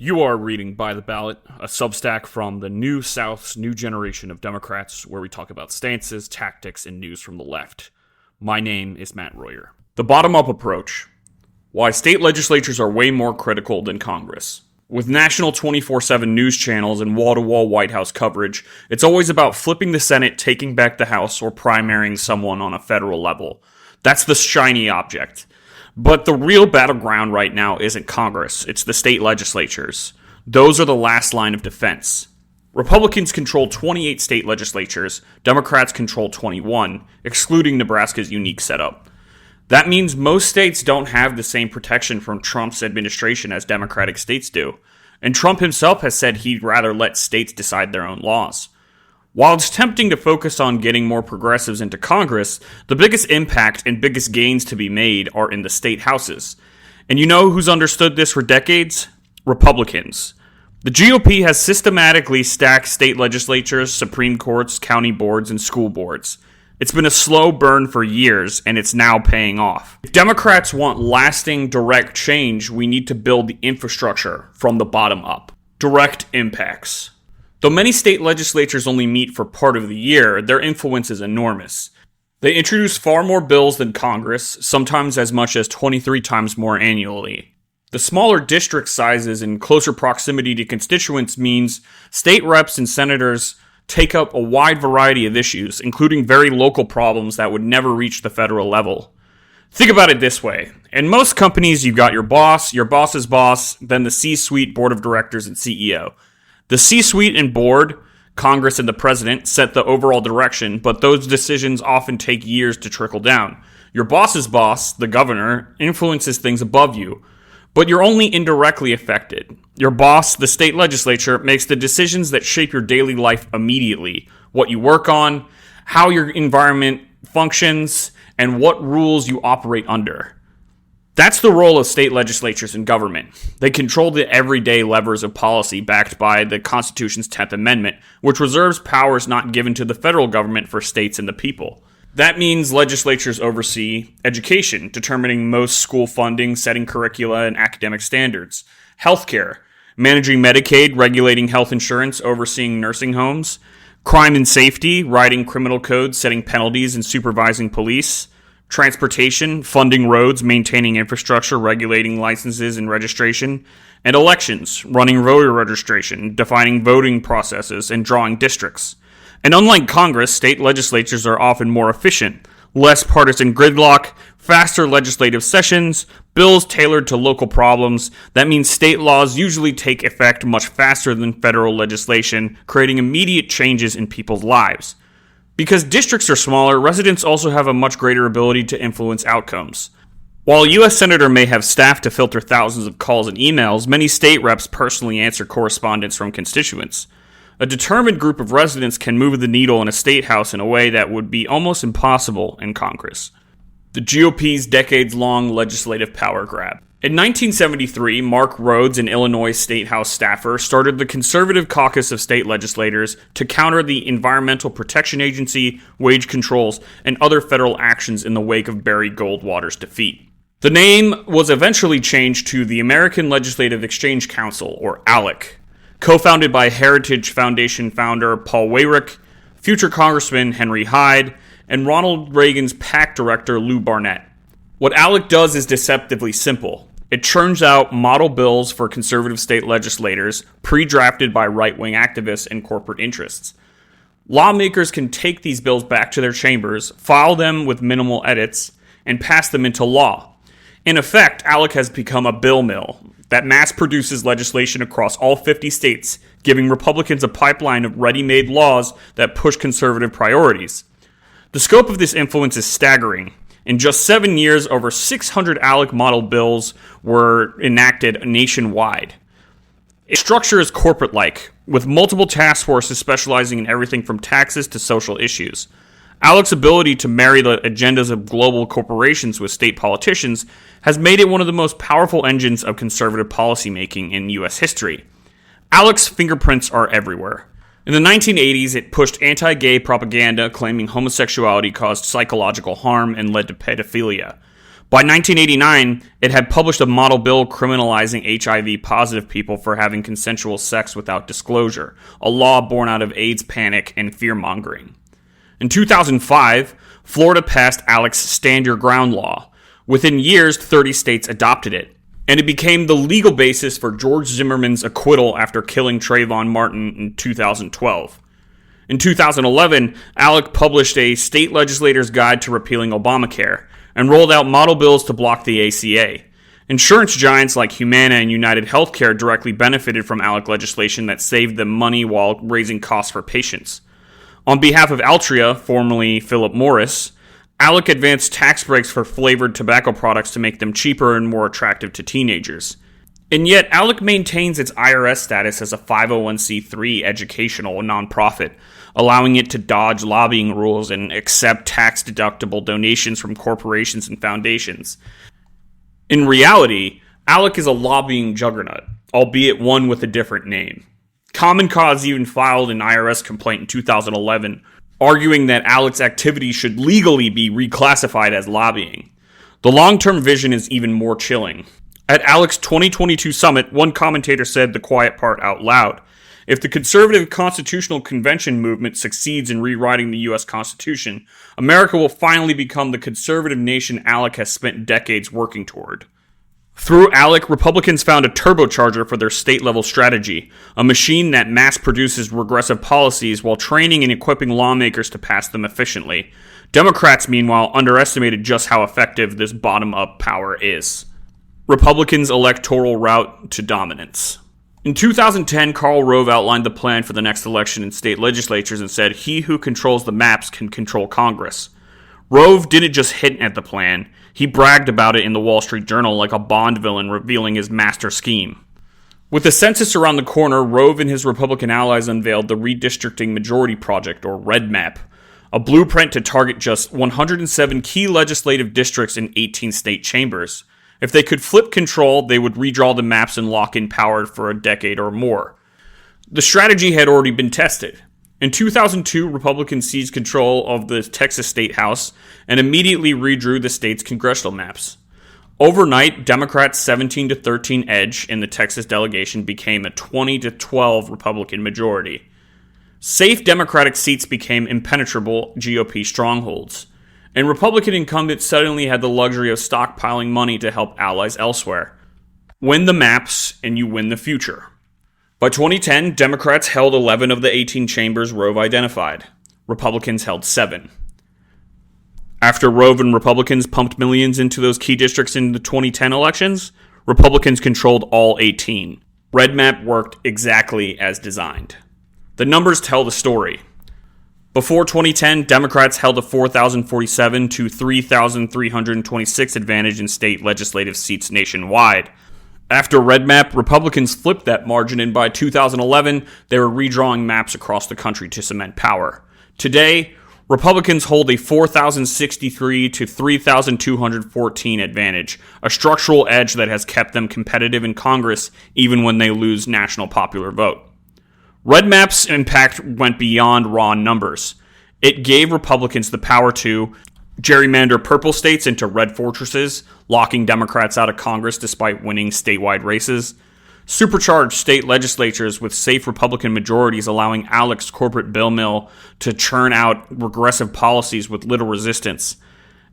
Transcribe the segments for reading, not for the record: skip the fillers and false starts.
You are reading By the Ballot, a Substack from the New South's new generation of Democrats, where we talk about stances, tactics, and news from the left. My name is Matt Royer. The bottom-up approach. Why state legislatures are way more critical than Congress. With national 24/7 news channels and wall-to-wall White House coverage, it's always about flipping the Senate, taking back the House, or primarying someone on a federal level. That's the shiny object. But the real battleground right now isn't Congress, it's the state legislatures. Those are the last line of defense. Republicans control 28 state legislatures, Democrats control 21, excluding Nebraska's unique setup. That means most states don't have the same protection from Trump's administration as Democratic states do. And Trump himself has said he'd rather let states decide their own laws. While it's tempting to focus on getting more progressives into Congress, the biggest impact and biggest gains to be made are in the statehouses. And you know who's understood this for decades? Republicans. The GOP has systematically stacked state legislatures, Supreme Courts, county boards, and school boards. It's been a slow burn for years, and it's now paying off. If Democrats want lasting, direct change, we need to build the infrastructure from the bottom up. Direct impacts. Though many state legislatures only meet for part of the year, their influence is enormous. They introduce far more bills than Congress, sometimes as much as 23 times more annually. The smaller district sizes and closer proximity to constituents means state reps and senators take up a wide variety of issues, including very local problems that would never reach the federal level. Think about it this way. In most companies, you've got your boss, your boss's boss, then the C-suite, board of directors, and CEO. The C-suite and board, Congress and the president, set the overall direction, but those decisions often take years to trickle down. Your boss's boss, the governor, influences things above you, but you're only indirectly affected. Your boss, the state legislature, makes the decisions that shape your daily life immediately, what you work on, how your environment functions, and what rules you operate under. That's the role of state legislatures in government. They control the everyday levers of policy backed by the Constitution's 10th Amendment, which reserves powers not given to the federal government for states and the people. That means legislatures oversee education, determining most school funding, setting curricula and academic standards, healthcare, managing Medicaid, regulating health insurance, overseeing nursing homes, crime and safety, writing criminal codes, setting penalties, and supervising police, transportation, funding roads, maintaining infrastructure, regulating licenses and registration, and elections, running voter registration, defining voting processes, and drawing districts. And unlike Congress, state legislatures are often more efficient, less partisan gridlock, faster legislative sessions, bills tailored to local problems. That means state laws usually take effect much faster than federal legislation, creating immediate changes in people's lives. Because districts are smaller, residents also have a much greater ability to influence outcomes. While a U.S. Senator may have staff to filter thousands of calls and emails, many state reps personally answer correspondence from constituents. A determined group of residents can move the needle in a statehouse in a way that would be almost impossible in Congress. The GOP's decades-long legislative power grab. In 1973, Mark Rhodes, an Illinois State House staffer, started the Conservative Caucus of State Legislators to counter the Environmental Protection Agency, wage controls, and other federal actions in the wake of Barry Goldwater's defeat. The name was eventually changed to the American Legislative Exchange Council, or ALEC, co-founded by Heritage Foundation founder Paul Weyrich, future Congressman Henry Hyde, and Ronald Reagan's PAC director Lou Barnett. What ALEC does is deceptively simple. It churns out model bills for conservative state legislators, pre-drafted by right-wing activists and corporate interests. Lawmakers can take these bills back to their chambers, file them with minimal edits, and pass them into law. In effect, ALEC has become a bill mill that mass-produces legislation across all 50 states, giving Republicans a pipeline of ready-made laws that push conservative priorities. The scope of this influence is staggering. In just 7 years, over 600 ALEC model bills were enacted nationwide. Its structure is corporate-like, with multiple task forces specializing in everything from taxes to social issues. ALEC's ability to marry the agendas of global corporations with state politicians has made it one of the most powerful engines of conservative policymaking in U.S. history. ALEC's fingerprints are everywhere. In the 1980s, it pushed anti-gay propaganda claiming homosexuality caused psychological harm and led to pedophilia. By 1989, it had published a model bill criminalizing HIV-positive people for having consensual sex without disclosure, a law born out of AIDS panic and fear-mongering. In 2005, Florida passed ALEC's Stand Your Ground law. Within years, 30 states adopted it, and it became the legal basis for George Zimmerman's acquittal after killing Trayvon Martin in 2012. In 2011, ALEC published a State Legislator's Guide to Repealing Obamacare, and rolled out model bills to block the ACA. Insurance giants like Humana and United Healthcare directly benefited from ALEC legislation that saved them money while raising costs for patients. On behalf of Altria, formerly Philip Morris, ALEC advanced tax breaks for flavored tobacco products to make them cheaper and more attractive to teenagers. And yet, ALEC maintains its IRS status as a 501c3 educational nonprofit, allowing it to dodge lobbying rules and accept tax-deductible donations from corporations and foundations. In reality, ALEC is a lobbying juggernaut, albeit one with a different name. Common Cause even filed an IRS complaint in 2011, arguing that ALEC's activities should legally be reclassified as lobbying. The long-term vision is even more chilling. At ALEC's 2022 summit, one commentator said the quiet part out loud. If the conservative constitutional convention movement succeeds in rewriting the U.S. Constitution, America will finally become the conservative nation ALEC has spent decades working toward. Through ALEC, Republicans found a turbocharger for their state-level strategy, a machine that mass-produces regressive policies while training and equipping lawmakers to pass them efficiently. Democrats, meanwhile, underestimated just how effective this bottom-up power is. Republicans' electoral route to dominance. In 2010, Karl Rove outlined the plan for the next election in state legislatures and said, "He who controls the maps can control Congress." Rove didn't just hint at the plan, he bragged about it in the Wall Street Journal like a Bond villain revealing his master scheme. With the census around the corner, Rove and his Republican allies unveiled the Redistricting Majority Project, or REDMAP, a blueprint to target just 107 key legislative districts in 18 state chambers. If they could flip control, they would redraw the maps and lock in power for a decade or more. The strategy had already been tested. In 2002, Republicans seized control of the Texas Statehouse and immediately redrew the state's congressional maps. Overnight, Democrats' 17-13 edge in the Texas delegation became a 20-12 Republican majority. Safe Democratic seats became impenetrable GOP strongholds. And Republican incumbents suddenly had the luxury of stockpiling money to help allies elsewhere. Win the maps, and you win the future. By 2010, Democrats held 11 of the 18 chambers Rove identified. Republicans held 7. After Rove and Republicans pumped millions into those key districts in the 2010 elections, Republicans controlled all 18. REDMAP worked exactly as designed. The numbers tell the story. Before 2010, Democrats held a 4,047 to 3,326 advantage in state legislative seats nationwide. After REDMAP, Republicans flipped that margin, and by 2011, they were redrawing maps across the country to cement power. Today, Republicans hold a 4,063 to 3,214 advantage, a structural edge that has kept them competitive in Congress even when they lose national popular vote. REDMAP's impact went beyond raw numbers. It gave Republicans the power to gerrymander purple states into red fortresses, locking Democrats out of Congress despite winning statewide races, supercharge state legislatures with safe Republican majorities, allowing ALEC's corporate bill mill to churn out regressive policies with little resistance,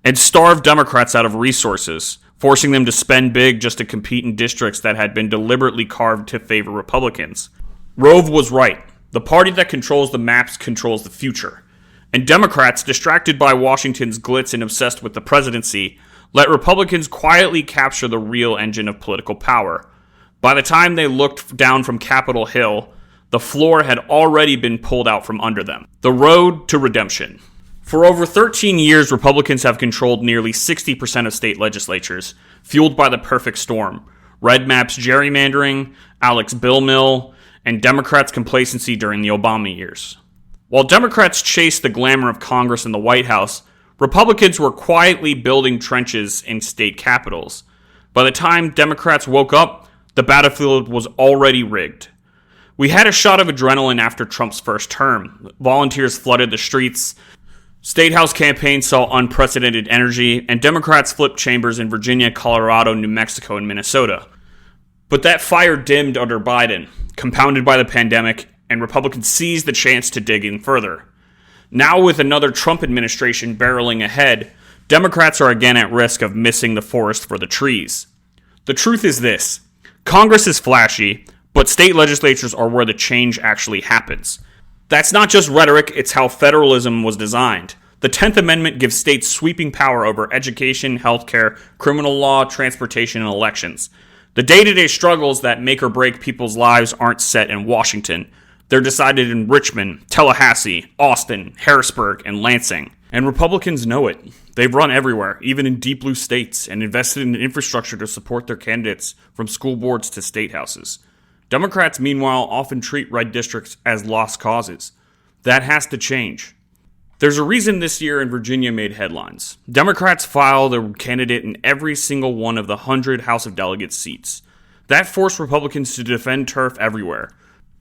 and starve Democrats out of resources, forcing them to spend big just to compete in districts that had been deliberately carved to favor Republicans. Rove was right. The party that controls the maps controls the future. And Democrats, distracted by Washington's glitz and obsessed with the presidency, let Republicans quietly capture the real engine of political power. By the time they looked down from Capitol Hill, the floor had already been pulled out from under them. The road to redemption. For over 13 years, Republicans have controlled nearly 60% of state legislatures, fueled by the perfect storm. REDMAP's gerrymandering, ALEC's bill mill, and Democrats' complacency during the Obama years. While Democrats chased the glamour of Congress and the White House, Republicans were quietly building trenches in state capitals. By the time Democrats woke up, the battlefield was already rigged. We had a shot of adrenaline after Trump's first term. Volunteers flooded the streets. Statehouse campaigns saw unprecedented energy, and Democrats flipped chambers in Virginia, Colorado, New Mexico, and Minnesota. But that fire dimmed under Biden, compounded by the pandemic, and Republicans seized the chance to dig in further. Now, with another Trump administration barreling ahead, Democrats are again at risk of missing the forest for the trees. The truth is this: Congress is flashy, but state legislatures are where the change actually happens. That's not just rhetoric, it's how federalism was designed. The 10th Amendment gives states sweeping power over education, healthcare, criminal law, transportation, and elections. The day-to-day struggles that make or break people's lives aren't set in Washington. They're decided in Richmond, Tallahassee, Austin, Harrisburg, and Lansing. And Republicans know it. They've run everywhere, even in deep blue states, and invested in infrastructure to support their candidates from school boards to statehouses. Democrats, meanwhile, often treat red districts as lost causes. That has to change. There's a reason this year in Virginia made headlines. Democrats filed a candidate in every single one of the 100 House of Delegates seats. That forced Republicans to defend turf everywhere,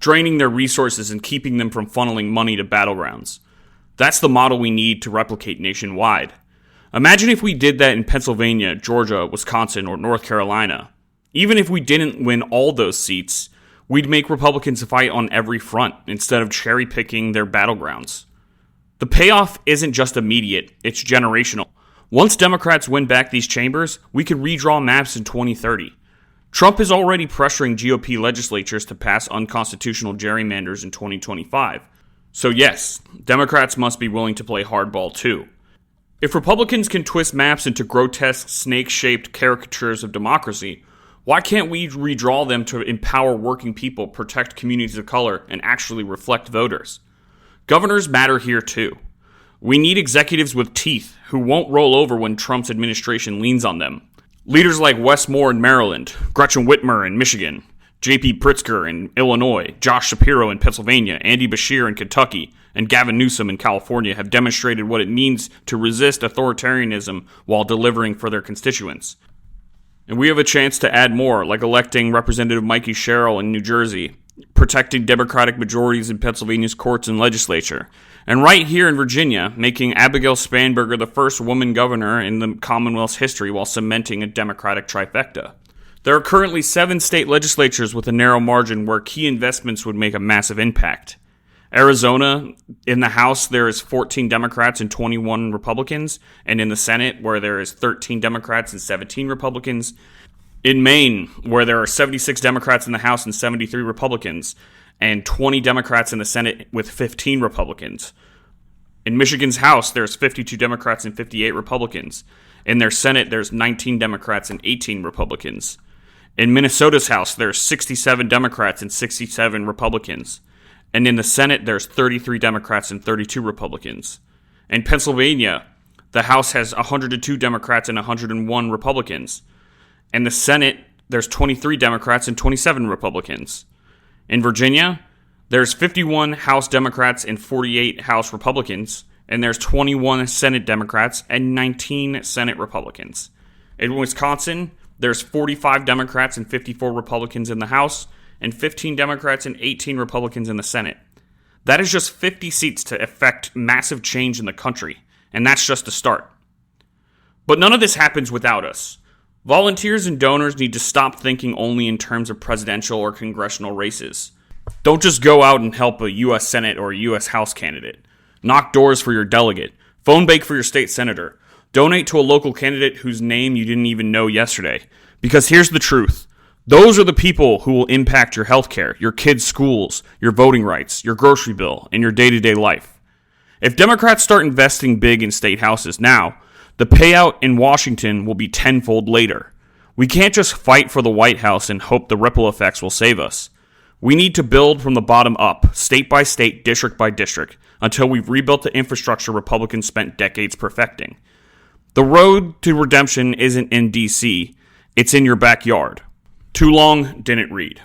draining their resources and keeping them from funneling money to battlegrounds. That's the model we need to replicate nationwide. Imagine if we did that in Pennsylvania, Georgia, Wisconsin, or North Carolina. Even if we didn't win all those seats, we'd make Republicans fight on every front instead of cherry-picking their battlegrounds. The payoff isn't just immediate, it's generational. Once Democrats win back these chambers, we could redraw maps in 2030. Trump is already pressuring GOP legislatures to pass unconstitutional gerrymanders in 2025. So yes, Democrats must be willing to play hardball too. If Republicans can twist maps into grotesque, snake-shaped caricatures of democracy, why can't we redraw them to empower working people, protect communities of color, and actually reflect voters? Governors matter here too. We need executives with teeth who won't roll over when Trump's administration leans on them. Leaders like Wes Moore in Maryland, Gretchen Whitmer in Michigan, J.P. Pritzker in Illinois, Josh Shapiro in Pennsylvania, Andy Beshear in Kentucky, and Gavin Newsom in California have demonstrated what it means to resist authoritarianism while delivering for their constituents. And we have a chance to add more, like electing Representative Mikey Sherrill in New Jersey, protecting Democratic majorities in Pennsylvania's courts and legislature, and right here in Virginia, making Abigail Spanberger the first woman governor in the Commonwealth's history while cementing a Democratic trifecta. There are currently 7 state legislatures with a narrow margin where key investments would make a massive impact. Arizona, in the House, there is 14 Democrats and 21 Republicans, and in the Senate, where there is 13 Democrats and 17 Republicans. In Maine, where there are 76 Democrats in the House and 73 Republicans, and 20 Democrats in the Senate with 15 Republicans. In Michigan's House, there's 52 Democrats and 58 Republicans. In their Senate, there's 19 Democrats and 18 Republicans. In Minnesota's House, there's 67 Democrats and 67 Republicans. And in the Senate, there's 33 Democrats and 32 Republicans. In Pennsylvania, the House has 102 Democrats and 101 Republicans. In the Senate, there's 23 Democrats and 27 Republicans. In Virginia, there's 51 House Democrats and 48 House Republicans, and there's 21 Senate Democrats and 19 Senate Republicans. In Wisconsin, there's 45 Democrats and 54 Republicans in the House, and 15 Democrats and 18 Republicans in the Senate. That is just 50 seats to effect massive change in the country, and that's just a start. But none of this happens without us. Volunteers and donors need to stop thinking only in terms of presidential or congressional races. Don't just go out and help a U.S. Senate or a U.S. House candidate. Knock doors for your delegate. Phone bake for your state senator. Donate to a local candidate whose name you didn't even know yesterday. Because here's the truth. Those are the people who will impact your healthcare, your kids' schools, your voting rights, your grocery bill, and your day-to-day life. If Democrats start investing big in state houses now, the payout in Washington will be tenfold later. We can't just fight for the White House and hope the ripple effects will save us. We need to build from the bottom up, state by state, district by district, until we've rebuilt the infrastructure Republicans spent decades perfecting. The road to redemption isn't in D.C., it's in your backyard. Too long, didn't read.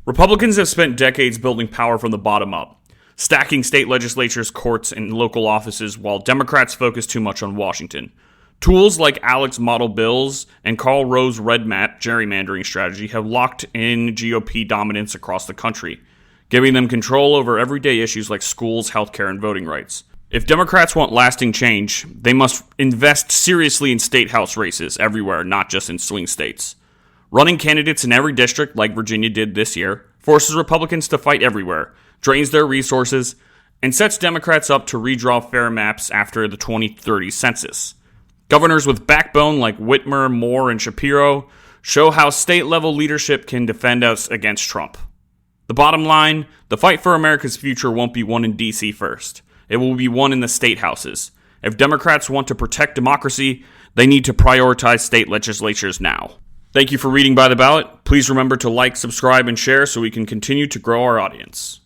Republicans have spent decades building power from the bottom up, stacking state legislatures, courts, and local offices while Democrats focus too much on Washington. Tools like ALEC's model bills and Karl Rove's REDMAP gerrymandering strategy have locked in GOP dominance across the country, giving them control over everyday issues like schools, healthcare, and voting rights. If Democrats want lasting change, they must invest seriously in statehouse races everywhere, not just in swing states. Running candidates in every district, like Virginia did this year, forces Republicans to fight everywhere, drains their resources, and sets Democrats up to redraw fair maps after the 2030 census. Governors with backbone like Whitmer, Moore, and Shapiro show how state-level leadership can defend us against Trump. The bottom line, the fight for America's future won't be won in D.C. first. It will be won in the statehouses. If Democrats want to protect democracy, they need to prioritize state legislatures now. Thank you for reading By the Ballot. Please remember to like, subscribe, and share so we can continue to grow our audience.